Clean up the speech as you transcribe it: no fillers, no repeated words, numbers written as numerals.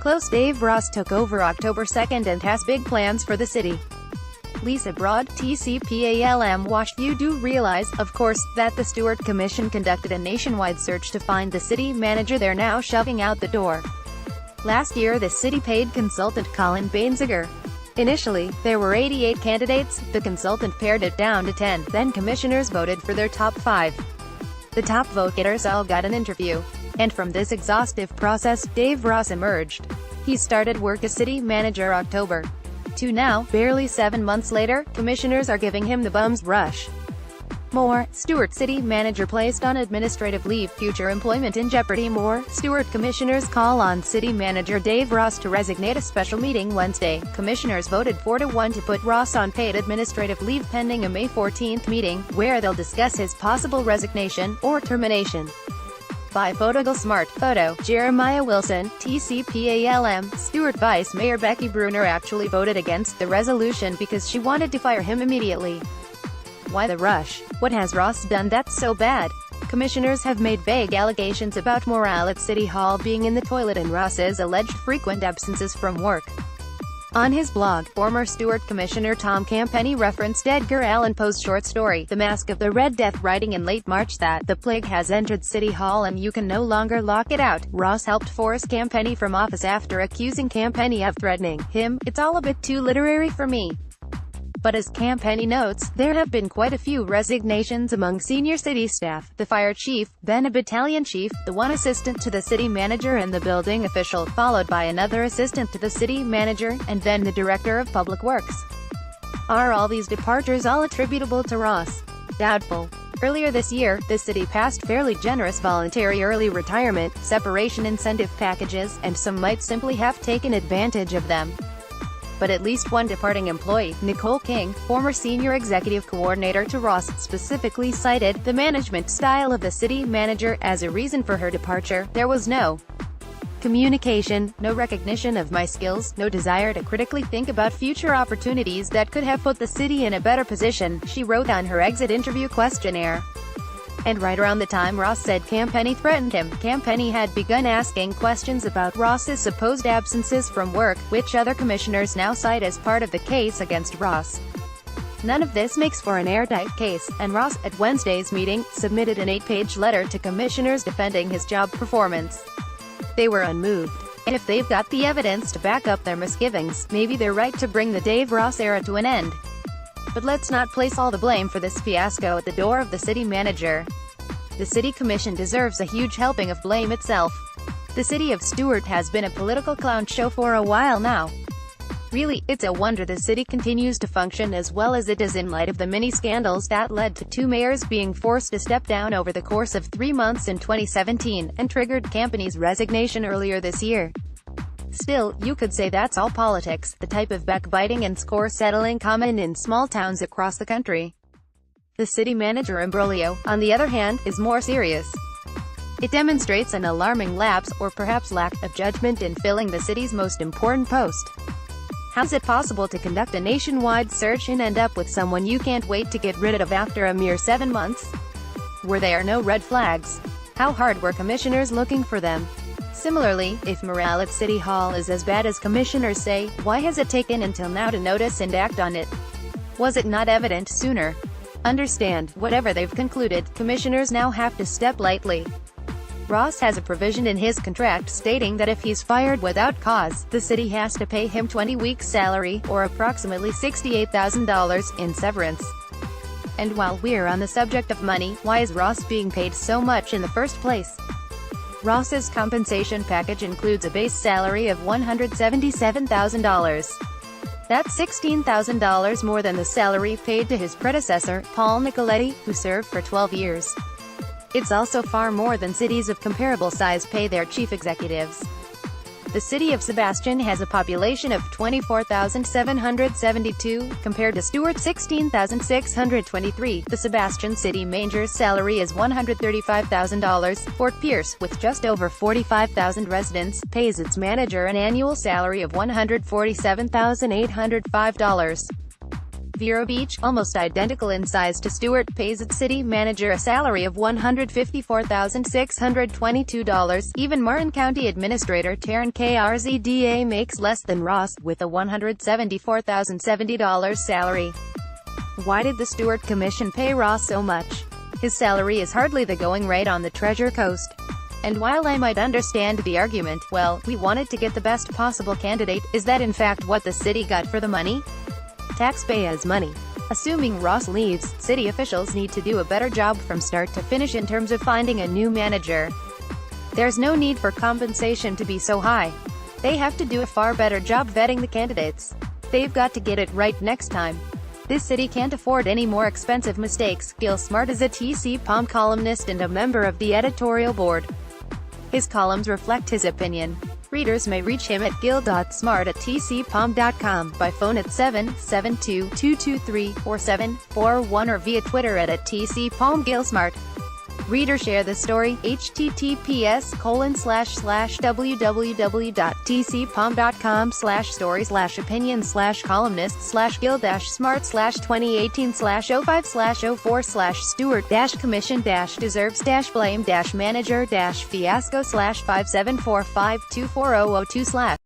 Close Dave Ross took over October 2nd and has big plans for the city. Lisa BROADT, TCPALM WochitYou do realize, of course, that the Stuart Commission conducted a nationwide search to find the city manager they're now shoving out the door. Last year the city paid consultant Colin Baenziger. Initially, there were 88 candidates, the consultant pared it down to 10, then commissioners voted for their top 5. The top vote getters all got an interview. And from this exhaustive process, Dave Ross emerged. He started work as city manager October. To now, barely 7 months later, commissioners are giving him the bum's rush. More, Stuart city manager placed on administrative leave, future employment in jeopardy. More, Stuart commissioners call on city manager Dave Ross to resignate. A special meeting Wednesday, commissioners voted 4-1 to put Ross on paid administrative leave pending a May 14th meeting, where they'll discuss his possible resignation, or termination. By photo Gil Smart, photo, Jeremiah Wilson, TCPALM. Stuart Vice Mayor Becky Brunner actually voted against the resolution because she wanted to fire him immediately. Why the rush? What has Ross done that's so bad? Commissioners have made vague allegations about morale at City Hall being in the toilet and Ross's alleged frequent absences from work. On his blog, former Stuart Commissioner Tom Campenny referenced Edgar Allan Poe's short story, The Mask of the Red Death, writing in late March that, "The plague has entered City Hall and you can no longer lock it out." Ross helped force Campenny from office after accusing Campenny of threatening him. "It's all a bit too literary for me." But as Campenny notes, there have been quite a few resignations among senior city staff, the fire chief, then a battalion chief, the one assistant to the city manager and the building official, followed by another assistant to the city manager, and then the director of public works. Are all these departures all attributable to Ross? Doubtful. Earlier this year, the city passed fairly generous voluntary early retirement, separation incentive packages, and some might simply have taken advantage of them. But at least one departing employee, Nicole King, former senior executive coordinator to Ross, specifically cited the management style of the city manager as a reason for her departure. "There was no communication, no recognition of my skills, no desire to critically think about future opportunities that could have put the city in a better position," she wrote on her exit interview questionnaire. And right around the time Ross said Campenny threatened him, Campenny had begun asking questions about Ross's supposed absences from work, which other commissioners now cite as part of the case against Ross. None of this makes for an airtight case, and Ross, at Wednesday's meeting, submitted an 8-page letter to commissioners defending his job performance. They were unmoved. And if they've got the evidence to back up their misgivings, maybe they're right to bring the Dave Ross era to an end. But let's not place all the blame for this fiasco at the door of the city manager. The city commission deserves a huge helping of blame itself. The city of Stuart has been a political clown show for a while now. Really, it's a wonder the city continues to function as well as it does in light of the many scandals that led to 2 mayors being forced to step down over the course of 3 months in 2017, and triggered Campenny's resignation earlier this year. Still, you could say that's all politics, the type of backbiting and score-settling common in small towns across the country. The city manager imbroglio, on the other hand, is more serious. It demonstrates an alarming lapse, or perhaps lack, of judgment in filling the city's most important post. How's it possible to conduct a nationwide search and end up with someone you can't wait to get rid of after a mere 7 months? Were there no red flags? How hard were commissioners looking for them? Similarly, if morale at City Hall is as bad as commissioners say, why has it taken until now to notice and act on it? Was it not evident sooner? Understand, whatever they've concluded, commissioners now have to step lightly. Ross has a provision in his contract stating that if he's fired without cause, the city has to pay him 20 weeks' salary, or approximately $68,000, in severance. And while we're on the subject of money, why is Ross being paid so much in the first place? Ross's compensation package includes a base salary of $177,000. That's $16,000 more than the salary paid to his predecessor, Paul Nicoletti, who served for 12 years. It's also far more than cities of comparable size pay their chief executives. The city of Sebastian has a population of 24,772, compared to Stuart's 16,623. The Sebastian city manager's salary is $135,000. Fort Pierce, with just over 45,000 residents, pays its manager an annual salary of $147,805. Vero Beach, almost identical in size to Stuart, pays its city manager a salary of $154,622. Even Marin County Administrator Taryn Krzda makes less than Ross, with a $174,070 salary. Why did the Stuart Commission pay Ross so much? His salary is hardly the going rate on the Treasure Coast. And while I might understand the argument, well, we wanted to get the best possible candidate, is that in fact what the city got for the money? Taxpayers' money. Assuming Ross leaves, city officials need to do a better job from start to finish in terms of finding a new manager. There's no need for compensation to be so high. They have to do a far better job vetting the candidates. They've got to get it right next time. This city can't afford any more expensive mistakes. Gil Smart is a TCPALM columnist and a member of the editorial board. His columns reflect his opinion. Readers may reach him at gil.smart@tcpalm.com, by phone at 772-223-4741 or via Twitter at @TCPALM Gil Smart. Reader share the story, https://www.tcpalm.com/stories/opinions/columnists/gil-smart/2018/05/04/stuart-commission-deserves-blame-manager-fiasco/574524002/.